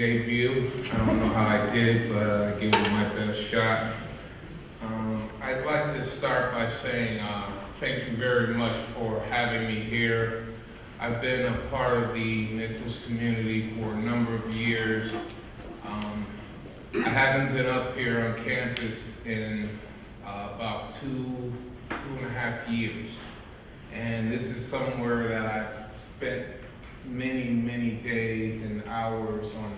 debut. I don't know how I did, but I gave it my best shot. I'd like to start by saying thank you very much for having me here. I've been a part of the Nichols community for a number of years. I haven't been up here on campus in about two and a half years. And this is somewhere that I've spent many days and hours on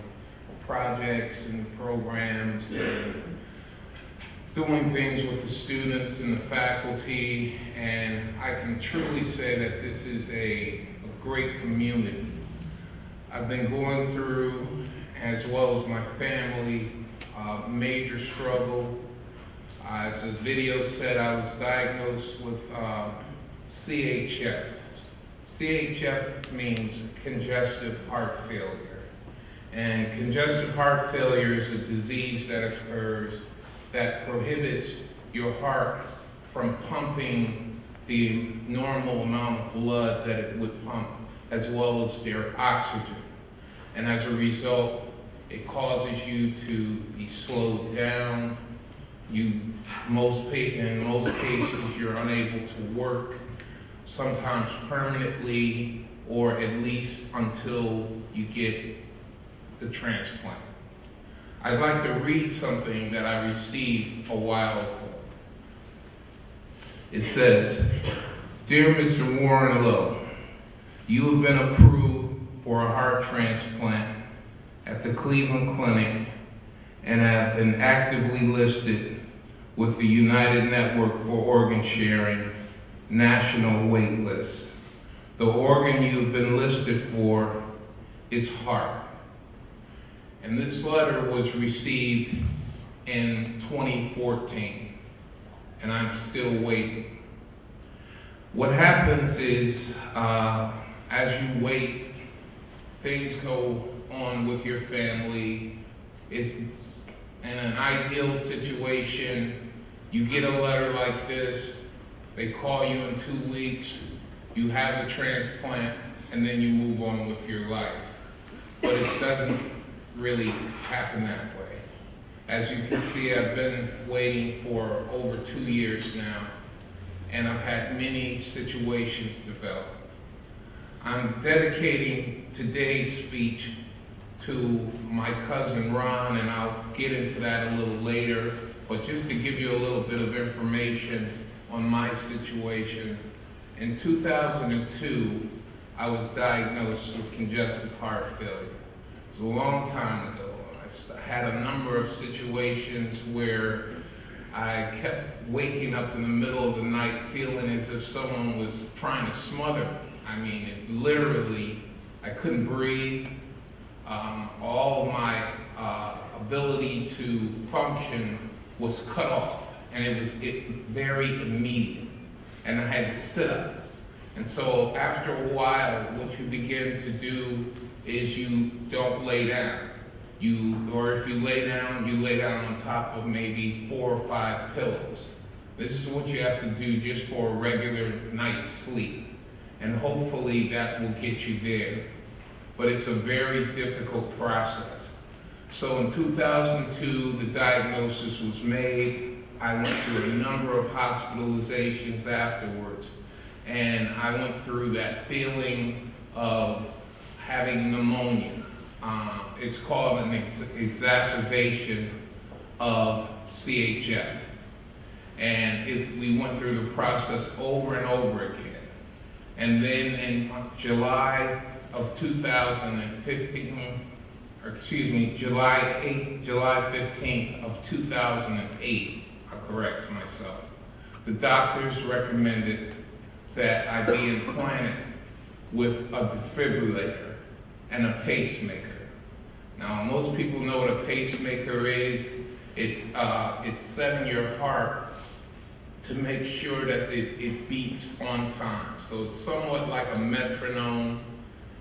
projects and programs and doing things with the students and the faculty, and I can truly say that this is a great community. I've been going through, as well as my family, major struggle. As the video said, I was diagnosed with CHF. CHF means congestive heart failure. And congestive heart failure is a disease that occurs that prohibits your heart from pumping the normal amount of blood that it would pump, as well as their oxygen. And as a result, it causes you to be slowed down. In most cases, you're unable to work, sometimes permanently, or at least until you get the transplant. I'd like to read something that I received a while ago. It says, "Dear Mr. Warren Lowe, you have been approved for a heart transplant at the Cleveland Clinic and have been actively listed with the United Network for Organ Sharing National Wait List. The organ you have been listed for is heart." And this letter was received in 2014, and I'm still waiting. What happens is, as you wait, things go on with your family. It's in an ideal situation, you get a letter like this, they call you in 2 weeks, you have a transplant, and then you move on with your life. But it doesn't really happen that way. As you can see, I've been waiting for over 2 years now, and I've had many situations develop. I'm dedicating today's speech to my cousin Ron, and I'll get into that a little later, but just to give you a little bit of information on my situation. In 2002, I was diagnosed with congestive heart failure. It was a long time ago. I had a number of situations where I kept waking up in the middle of the night feeling as if someone was trying to smother me. I mean, it literally, I couldn't breathe. All of my ability to function was cut off, and it was very immediate, and I had to sit up. And so after a while, what you begin to do is you don't lay down. Or if you lay down on top of maybe 4 or 5 pillows. This is what you have to do just for a regular night's sleep. And hopefully that will get you there. But it's a very difficult process. So in 2002, the diagnosis was made. I went through a number of hospitalizations afterwards. And I went through that feeling of having pneumonia. It's called an exacerbation of CHF. And we went through the process over and over again. And then in July 15th of 2008, I'll correct myself, the doctors recommended that I be implanted with a defibrillator and a pacemaker. Now, most people know what a pacemaker is. It's setting your heart to make sure that it beats on time. So it's somewhat like a metronome,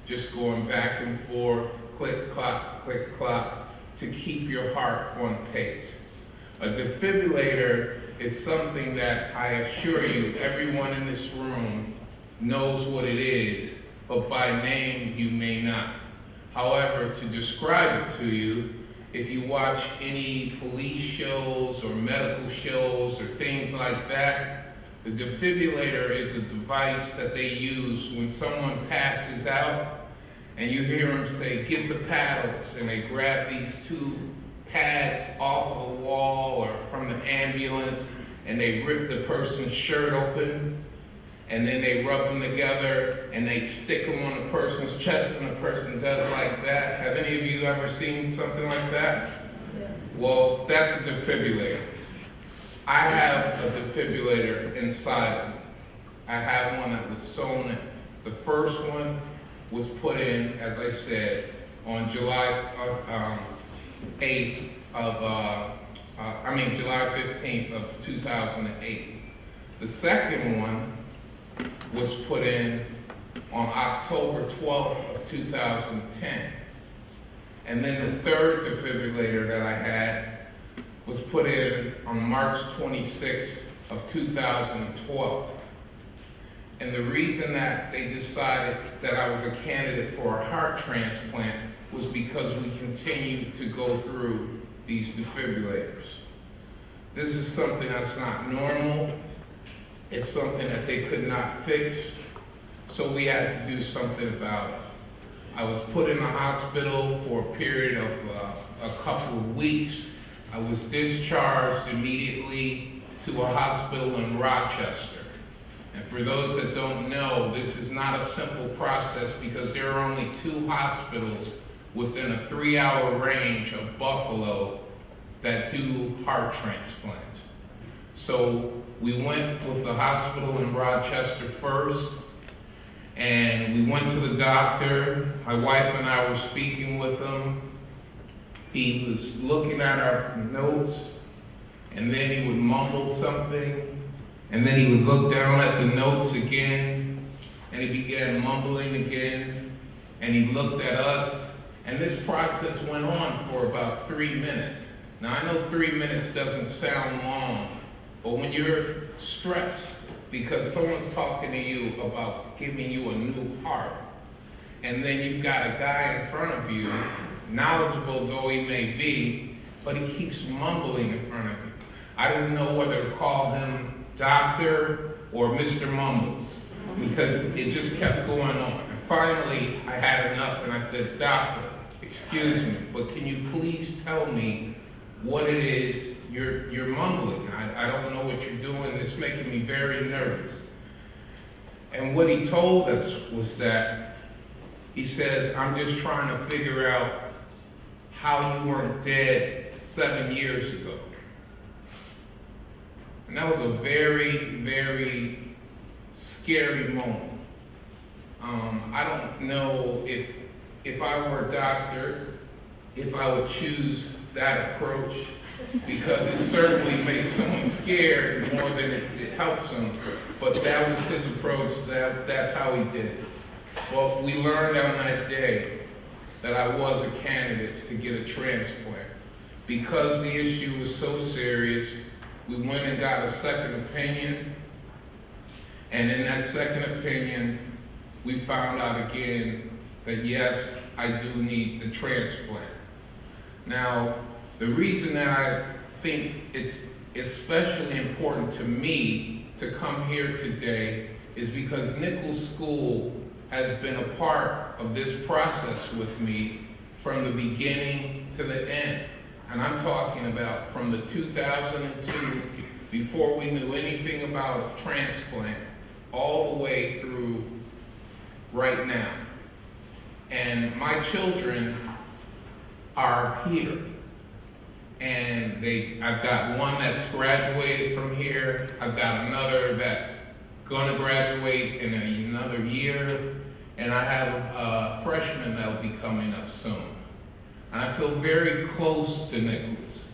just going back and forth, click, clock, to keep your heart on pace. A defibrillator is something that I assure you, everyone in this room knows what it is, but by name you may not. However, to describe it to you, if you watch any police shows or medical shows or things like that, the defibrillator is a device that they use when someone passes out and you hear them say, "Get the paddles," and they grab these two pads off of the wall or from the ambulance and they rip the person's shirt open and then they rub them together and they stick them on the person's chest and the person does like that. Have any of you ever seen something like that? Yeah. Well, that's a defibrillator. I have a defibrillator inside of me. I have one that was sewn in. The first one was put in, as I said, on July 15th of 2008. The second one was put in on October 12th of 2010. And then the third defibrillator that I had was put in on March 26th of 2012. And the reason that they decided that I was a candidate for a heart transplant was because we continued to go through these defibrillators. This is something that's not normal. It's something that they could not fix, so we had to do something about it. I was put in the hospital for a period of a couple of weeks. I was discharged immediately to a hospital in Rochester. And for those that don't know, this is not a simple process because there are only 2 hospitals within a 3-hour range of Buffalo that do heart transplants. So we went with the hospital in Rochester first, and we went to the doctor. My wife and I were speaking with him. He was looking at our notes, and then he would mumble something, and then he would look down at the notes again, and he began mumbling again, and he looked at us, and this process went on for about 3 minutes. Now I know 3 minutes doesn't sound long, but when you're stressed because someone's talking to you about giving you a new heart, and then you've got a guy in front of you, knowledgeable though he may be, but he keeps mumbling in front of you. I didn't know whether to call him Doctor or Mr. Mumbles because it just kept going on. And finally, I had enough and I said, "Doctor, excuse me, but can you please tell me what it is you're mumbling? I don't know what you're doing. It's making me very nervous." And what he told us was that, he says, "I'm just trying to figure out how you weren't dead 7 years ago." And that was a very, very scary moment. I don't know if I were a doctor, if I would choose that approach, because it certainly makes someone scared more than it helps them. But that was his approach. That's how he did it. Well, we learned on that day that I was a candidate to get a transplant. Because the issue was so serious, we went and got a second opinion. And in that second opinion, we found out again that yes, I do need the transplant. Now, the reason that I think it's especially important to me to come here today is because Nichols School has been a part of this process with me from the beginning to the end. And I'm talking about from the 2002, before we knew anything about a transplant, all the way through right now. And my children are here. And I've got one that's graduated from here. I've got another that's gonna graduate in another year. And I have a freshman that'll be coming up soon. And I feel very close to Nichols.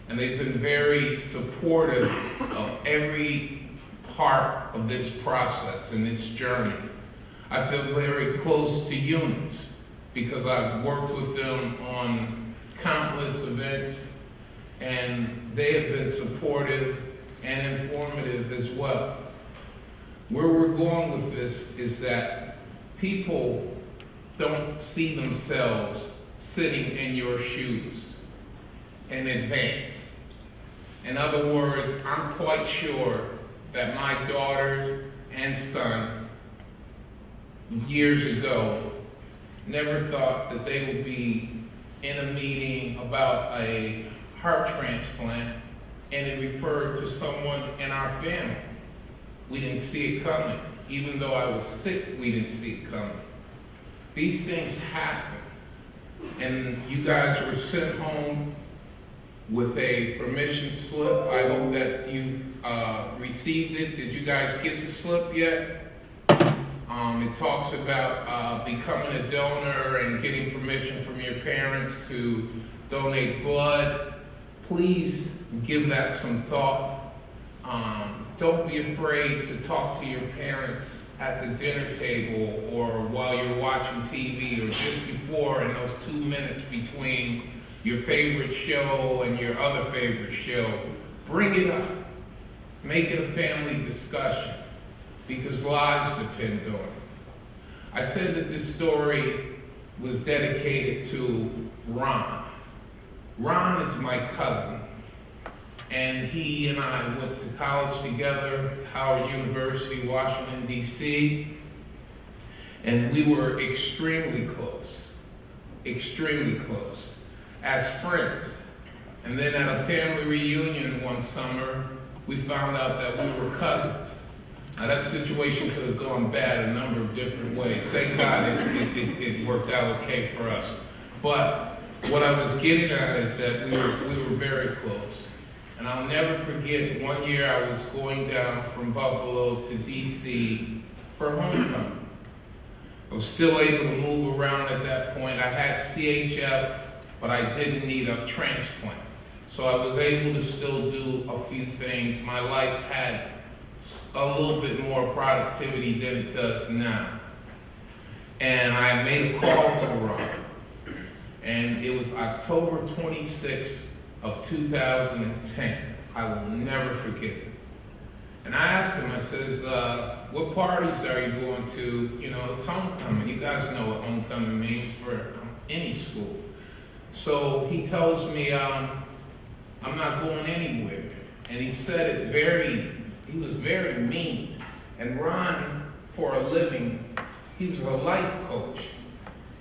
And they've been very supportive of every part of this process and this journey. I feel very close to Eunice because I've worked with them on countless events, and they have been supportive and informative as well. Where we're going with this is that people don't see themselves sitting in your shoes in advance. In other words, I'm quite sure that my daughter and son, years ago, never thought that they would be in a meeting about a heart transplant, and it referred to someone in our family. We didn't see it coming. Even though I was sick, we didn't see it coming. These things happen. And you guys were sent home with a permission slip. I hope that you've received it. Did you guys get the slip yet? It talks about becoming a donor and getting permission from your parents to donate blood. Please give that some thought. Don't be afraid to talk to your parents at the dinner table or while you're watching TV or just before in those 2 minutes between your favorite show and your other favorite show. Bring it up. Make it a family discussion because lives depend on it. I said that this story was dedicated to Ron. Ron is my cousin, and he and I went to college together at Howard University, Washington, D.C., and we were extremely close as friends. And then at a family reunion one summer, we found out that we were cousins. Now that situation could have gone bad a number of different ways. Thank God it worked out okay for us. But what I was getting at is that we were very close. And I'll never forget, one year I was going down from Buffalo to D.C. for homecoming. I was still able to move around at that point. I had CHF, but I didn't need a transplant. So I was able to still do a few things. My life had a little bit more productivity than it does now. And I made a call to Ron. And it was October 26th of 2010. I will never forget it. And I asked him, I says, what parties are you going to? You know, it's homecoming. You guys know what homecoming means for any school. So he tells me, I'm not going anywhere. And he said it he was very mean. And Ron, for a living, he was a life coach.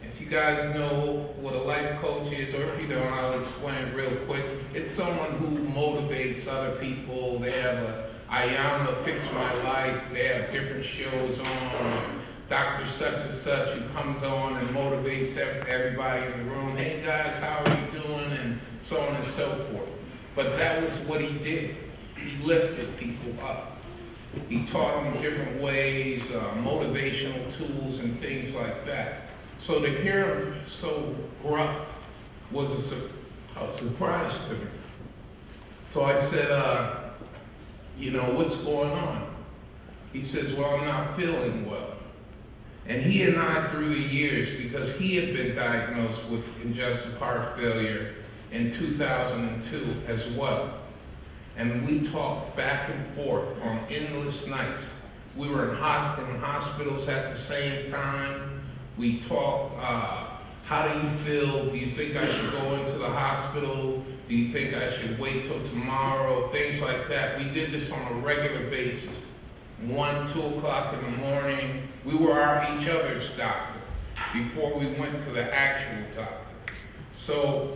If you guys know what a life coach is, or if you don't, I'll explain real quick. It's someone who motivates other people. They have Ayana Fix My Life. They have different shows on. Dr. Such and Such who comes on and motivates everybody in the room. Hey guys, how are you doing? And so on and so forth. But that was what he did. He lifted people up. He taught them different ways, motivational tools and things like that. So to hear him so gruff was a surprise to me. So I said, you know, what's going on? He says, well, I'm not feeling well. And he and I, through the years, because he had been diagnosed with congestive heart failure in 2002 as well. And we talked back and forth on endless nights. We were in hospitals at the same time. We talked, how do you feel? Do you think I should go into the hospital? Do you think I should wait till tomorrow? Things like that. We did this on a regular basis. 1, 2 o'clock in the morning. We were each other's doctor before we went to the actual doctor. So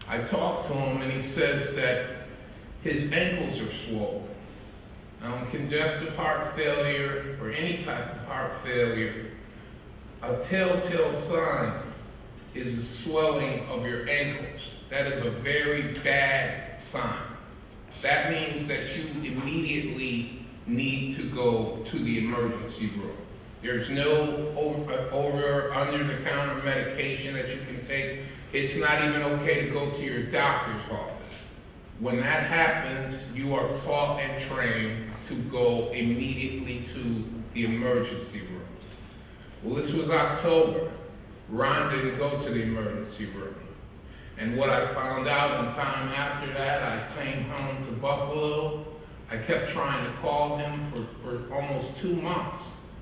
I talked to him and he says that his ankles are swollen. Now in congestive heart failure or any type of heart failure, a telltale sign is the swelling of your ankles. That is a very bad sign. That means that you immediately need to go to the emergency room. There's no under-the-counter medication that you can take. It's not even okay to go to your doctor's office. When that happens, you are taught and trained to go immediately to the emergency room. Well, this was October. Ron didn't go to the emergency room. And what I found out in time after that, I came home to Buffalo. I kept trying to call him for almost 2 months,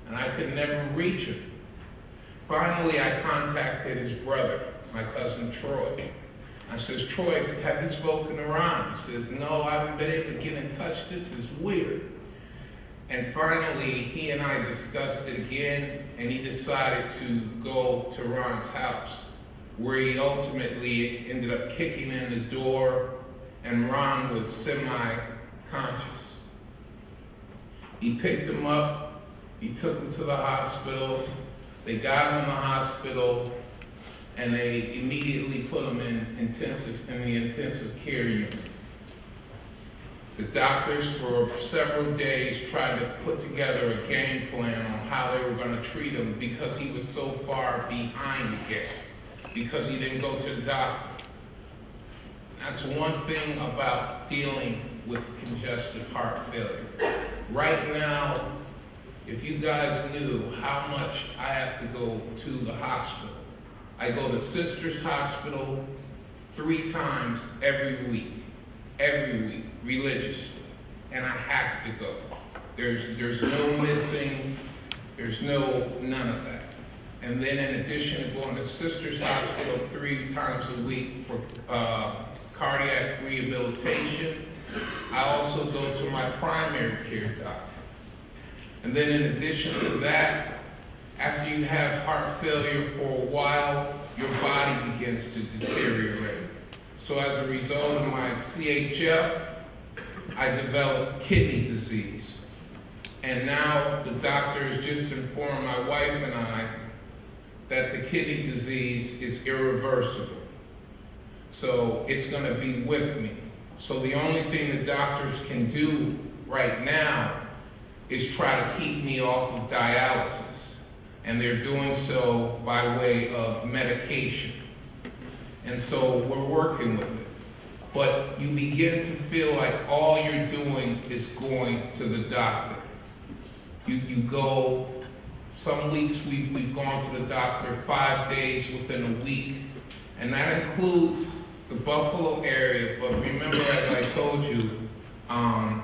and I could never reach him. Finally, I contacted his brother, my cousin Troy. I says, Troy, have you spoken to Ron? He says, no, I haven't been able to get in touch. This is weird. And finally, he and I discussed it again, and he decided to go to Ron's house, where he ultimately ended up kicking in the door, and Ron was semi-conscious. He picked him up, he took him to the hospital, they got him in the hospital, and they immediately put him in the intensive care unit. The doctors for several days tried to put together a game plan on how they were going to treat him because he was so far behind the game, because he didn't go to the doctor. That's one thing about dealing with congestive heart failure. Right now, if you guys knew how much I have to go to the hospital, I go to Sisters Hospital 3 times every week, religiously, and I have to go. There's no missing, there's none of that. And then in addition to going to Sisters Hospital 3 times a week for cardiac rehabilitation, I also go to my primary care doctor. And then in addition to that, after you have heart failure for a while, your body begins to deteriorate. So as a result of my CHF, I developed kidney disease. And now the doctor has just informed my wife and I that the kidney disease is irreversible. So it's going to be with me. So the only thing the doctors can do right now is try to keep me off of dialysis. And they're doing so by way of medication. And so we're working with it. But you begin to feel like all you're doing is going to the doctor. You go, some weeks we've gone to the doctor 5 days within a week. And that includes the Buffalo area. But remember, as I told you, I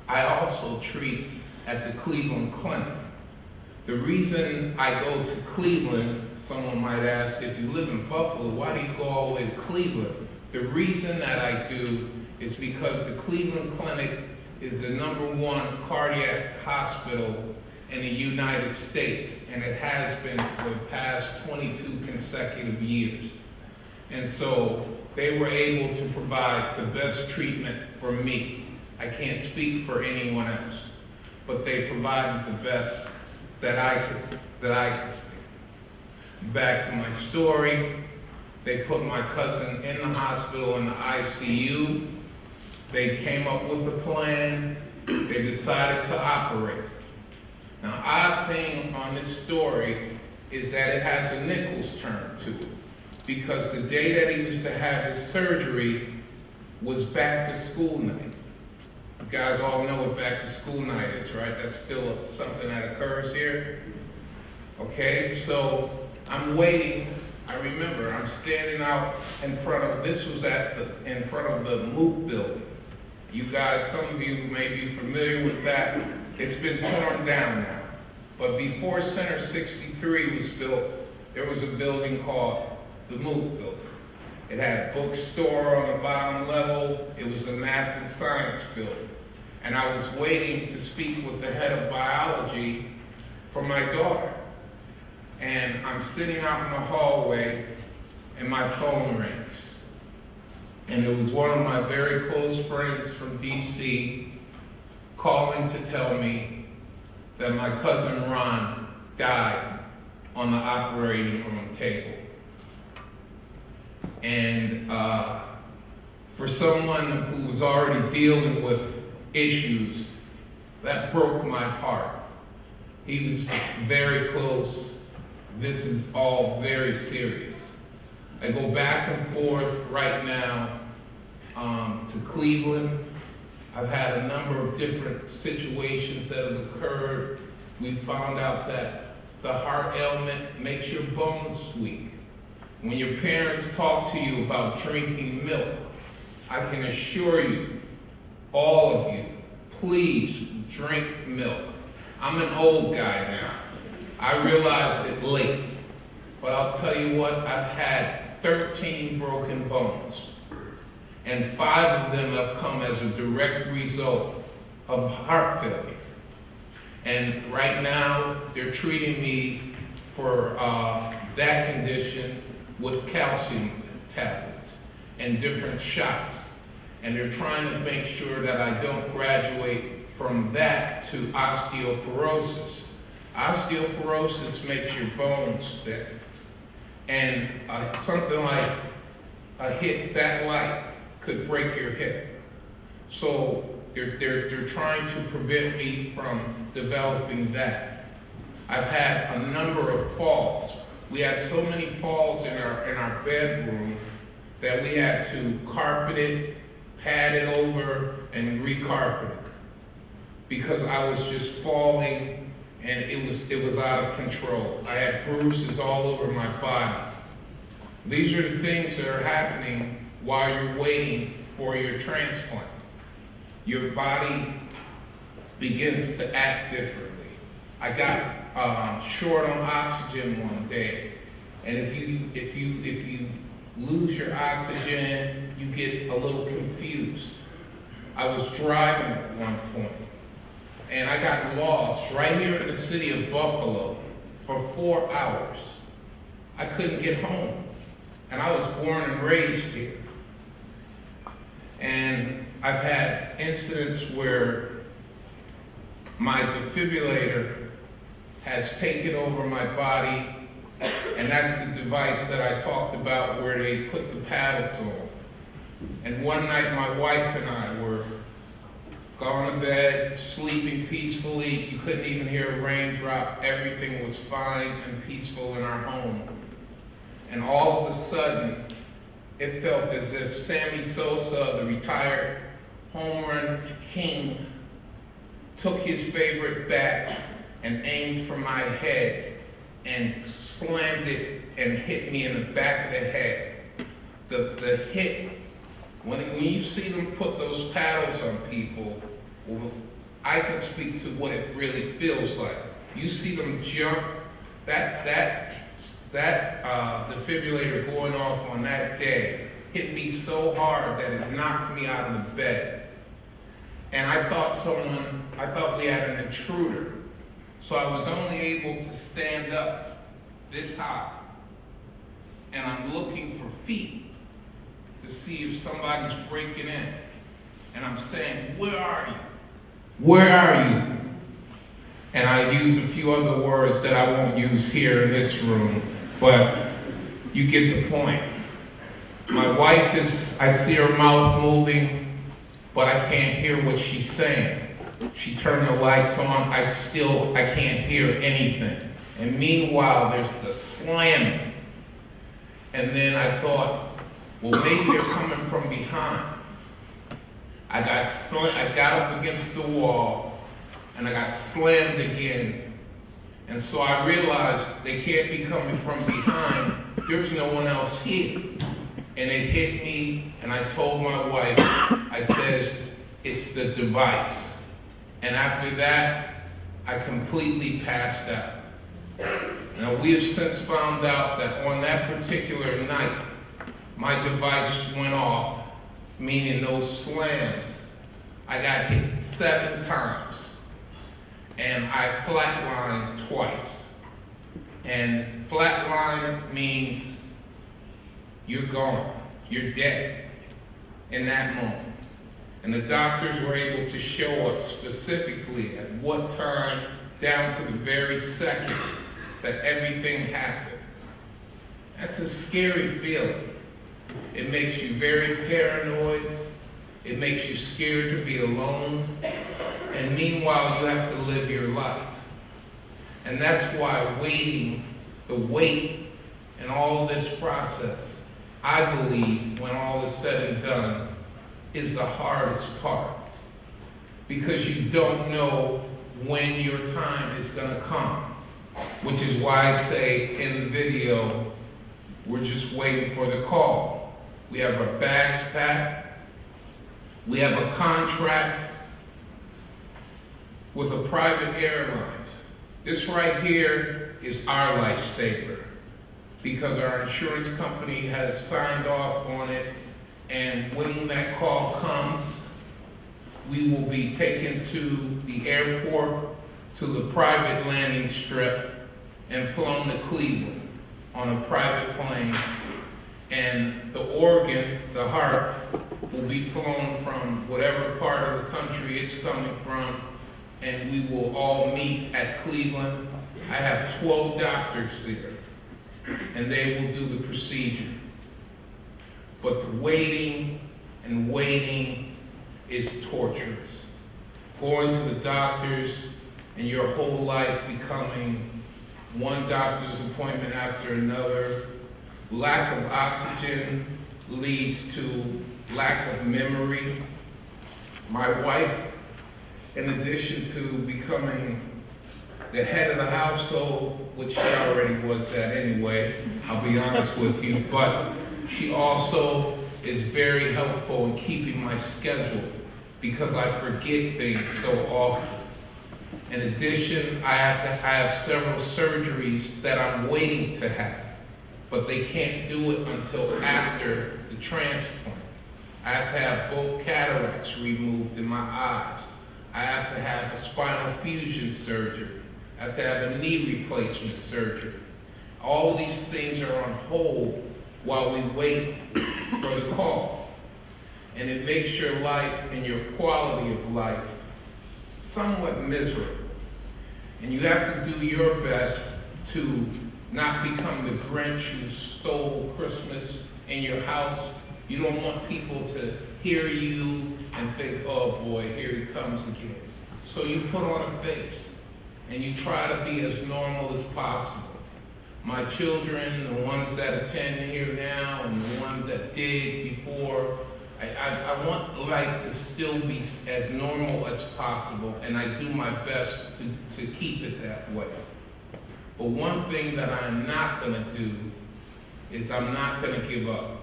also treat at the Cleveland Clinic. The reason I go to Cleveland, someone might ask, if you live in Buffalo, why do you go all the way to Cleveland? The reason that I do is because the Cleveland Clinic is the #1 cardiac hospital in the United States, and it has been for the past 22 consecutive years. And so they were able to provide the best treatment for me. I can't speak for anyone else, but they provided the best that I could see. Back to my story, they put my cousin in the hospital in the ICU. They came up with a plan. They decided to operate. Now, odd thing on this story is that it has a Nichols turn to it, because the day that he was to have his surgery was back to school night. You guys all know what back to school night is, right? That's still something that occurs here. Okay, so I'm waiting. I remember I'm standing out in front of, this was in front of the MOOC building. You guys, some of you may be familiar with that. It's been torn down now. But before Center 63 was built, there was a building called the MOOC building. It had a bookstore on the bottom level. It was a math and science building. And I was waiting to speak with the head of biology for my daughter. And I'm sitting out in the hallway and my phone rings. And it was one of my very close friends from DC calling to tell me that my cousin Ron died on the operating room table. And for someone who was already dealing with issues, that broke my heart. He was very close. This is all very serious. I go back and forth right now to Cleveland. I've had a number of different situations that have occurred. We found out that the heart ailment makes your bones weak. When your parents talk to you about drinking milk, I can assure you, all of you, please drink milk. I'm an old guy now. I realized it late, but I'll tell you what, I've had 13 broken bones, and 5 of them have come as a direct result of heart failure. And right now, they're treating me for that condition with calcium tablets and different shots. And they're trying to make sure that I don't graduate from that to osteoporosis. Osteoporosis makes your bones thick. And something like a hip that light could break your hip. So they're trying to prevent me from developing that. I've had a number of falls. We had so many falls in our bedroom that we had to carpet it, pad it over, and recarpet it, because I was just falling and it was out of control. I had bruises all over my body. These are the things that are happening while you're waiting for your transplant. Your body begins to act differently. I got short on oxygen one day, and if you lose your oxygen, you get a little confused. I was driving at one point, and I got lost right here in the city of Buffalo for 4 hours. I couldn't get home, and I was born and raised here. And I've had incidents where my defibrillator has taken over my body, and that's the device that I talked about where they put the paddles on. And one night my wife and I were going to bed, sleeping peacefully. You couldn't even hear a raindrop. Everything was fine and peaceful in our home. And all of a sudden, it felt as if Sammy Sosa, the retired home run king, took his favorite bat and aimed for my head and slammed it and hit me in the back of the head. The hit, when you see them put those paddles on people, well, I can speak to what it really feels like. You see them jump, that defibrillator going off on that day hit me so hard that it knocked me out of the bed. And I thought we had an intruder. So I was only able to stand up this high. And I'm looking for feet to see if somebody's breaking in. And I'm saying, where are you? Where are you? And I use a few other words that I won't use here in this room, but you get the point. My wife I see her mouth moving, but I can't hear what she's saying. She turned the lights on, I can't hear anything. And meanwhile, there's the slamming. And then I thought, well, maybe they're coming from behind. I got up against the wall, and I got slammed again. And so I realized they can't be coming from behind. There's no one else here. And it hit me, and I told my wife, I said, it's the device. And after that, I completely passed out. Now, we have since found out that on that particular night, my device went off, meaning those slams. I got hit 7 times, and I flatlined twice. And flatline means you're gone, you're dead in that moment. And the doctors were able to show us specifically at what time, down to the very second, that everything happened. That's a scary feeling. It makes you very paranoid. It makes you scared to be alone. And meanwhile, you have to live your life. And that's why the wait and all this process, I believe, when all is said and done, is the hardest part. Because you don't know when your time is going to come. Which is why I say in the video, we're just waiting for the call. We have our bags packed. We have a contract with a private airlines. This right here is our lifesaver because our insurance company has signed off on it, and when that call comes, we will be taken to the airport, to the private landing strip, and flown to Cleveland on a private plane. And the organ, the heart, will be flown from whatever part of the country it's coming from, and we will all meet at Cleveland. I have 12 doctors there, and they will do the procedure. But the waiting and waiting is torturous. Going to the doctors and your whole life becoming one doctor's appointment after another. Lack of oxygen leads to lack of memory. My wife, in addition to becoming the head of the household, which she already was that anyway, I'll be honest with you, but she also is very helpful in keeping my schedule because I forget things so often. In addition, I have several surgeries that I'm waiting to have, but they can't do it until after the transplant. I have to have both cataracts removed in my eyes. I have to have a spinal fusion surgery. I have to have a knee replacement surgery. All of these things are on hold while we wait for the call. And it makes your life and your quality of life somewhat miserable. And you have to do your best to not become the Grinch who stole Christmas in your house. You don't want people to hear you and think, oh boy, here he comes again. So you put on a face and you try to be as normal as possible. My children, the ones that attend here now and the ones that did before, I want life to still be as normal as possible, and I do my best to keep it that way. But one thing that I'm not going to do is I'm not going to give up.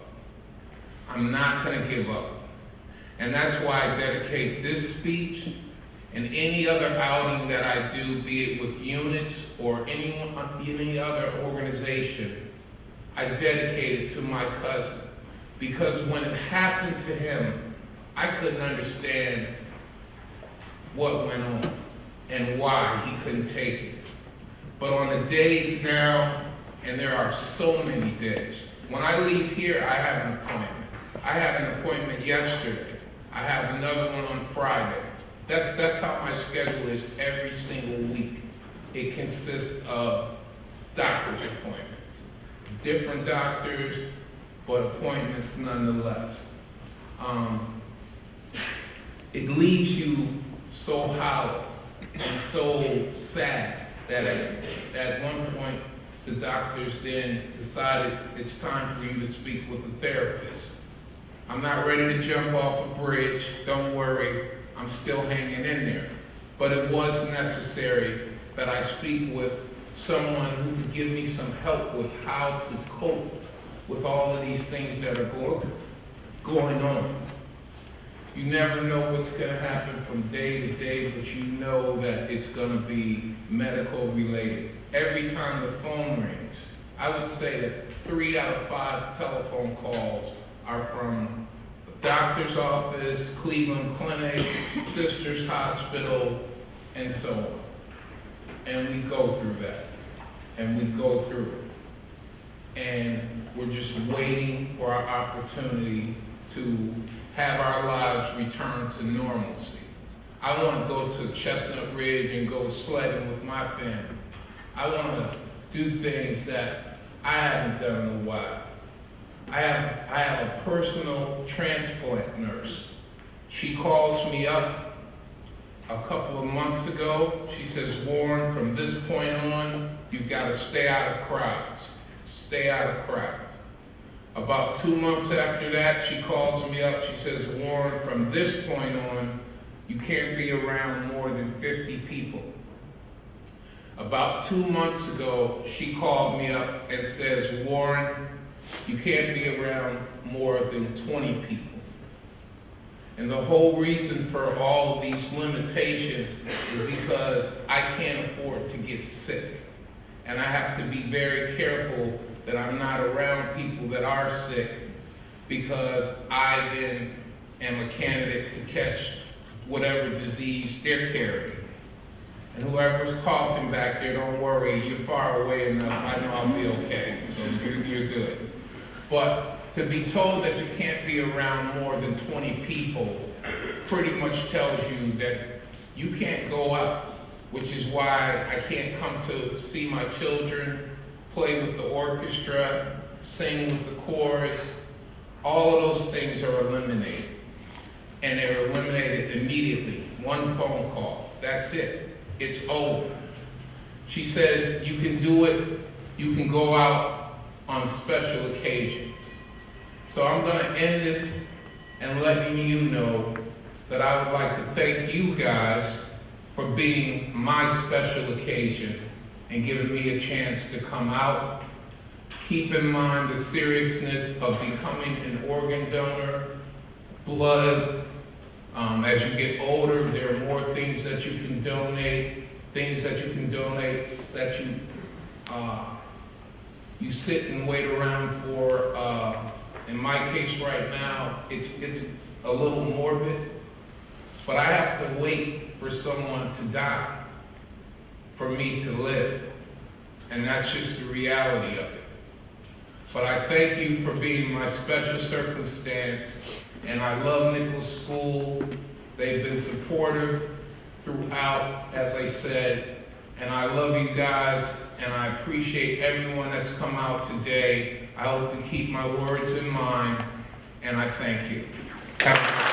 I'm not going to give up. And that's why I dedicate this speech and any other outing that I do, be it with units or any other organization, I dedicate it to my cousin. Because when it happened to him, I couldn't understand what went on and why he couldn't take it. But on the days now, and there are so many days, when I leave here, I have an appointment. I had an appointment yesterday. I have another one on Friday. That's how my schedule is every single week. It consists of doctor's appointments. Different doctors, but appointments nonetheless. It leaves you so hollow and so sad that at one point the doctors then decided it's time for you to speak with a therapist. I'm not ready to jump off a bridge, don't worry, I'm still hanging in there. But it was necessary that I speak with someone who could give me some help with how to cope with all of these things that are going on. You never know what's going to happen from day to day, but you know that it's going to be medical related. Every time the phone rings, I would say that 3 out of 5 telephone calls are from the doctor's office, Cleveland Clinic, Sisters Hospital, and so on. And we go through that, and we go through it. And we're just waiting for our opportunity to have our lives return to normalcy. I want to go to Chestnut Ridge and go sledding with my family. I want to do things that I haven't done in a while. I have a personal transplant nurse. She calls me up a couple of months ago. She says, Warren, from this point on, you've got to stay out of crowds. Stay out of crowds. About 2 months after that, she calls me up. She says, Warren, from this point on, you can't be around more than 50 people. About 2 months ago, she called me up and says, Warren, you can't be around more than 20 people. And the whole reason for all of these limitations is because I can't afford to get sick. and I have to be very careful that I'm not around people that are sick, because I then am a candidate to catch whatever disease they're carrying. And whoever's coughing back there, don't worry, you're far away enough, I know I'll be okay, so you're good. But to be told that you can't be around more than 20 people pretty much tells you that you can't go out, which is why I can't come to see my children play with the orchestra, sing with the chorus. All of those things are eliminated. And they're eliminated immediately. One phone call, that's it. It's over. She says you can do it, you can go out on special occasions. So I'm going to end this and letting you know that I would like to thank you guys for being my special occasion and giving me a chance to come out. Keep in mind the seriousness of becoming an organ donor. Blood, as you get older, there are more things that you can donate, that you sit and wait around for. In my case right now, it's a little morbid, but I have to wait for someone to die for me to live. And that's just the reality of it. But I thank you for being my special circumstance, and I love Nichols School. They've been supportive throughout, as I said, and I love you guys, and I appreciate everyone that's come out today. I hope you keep my words in mind, and I thank you. Have a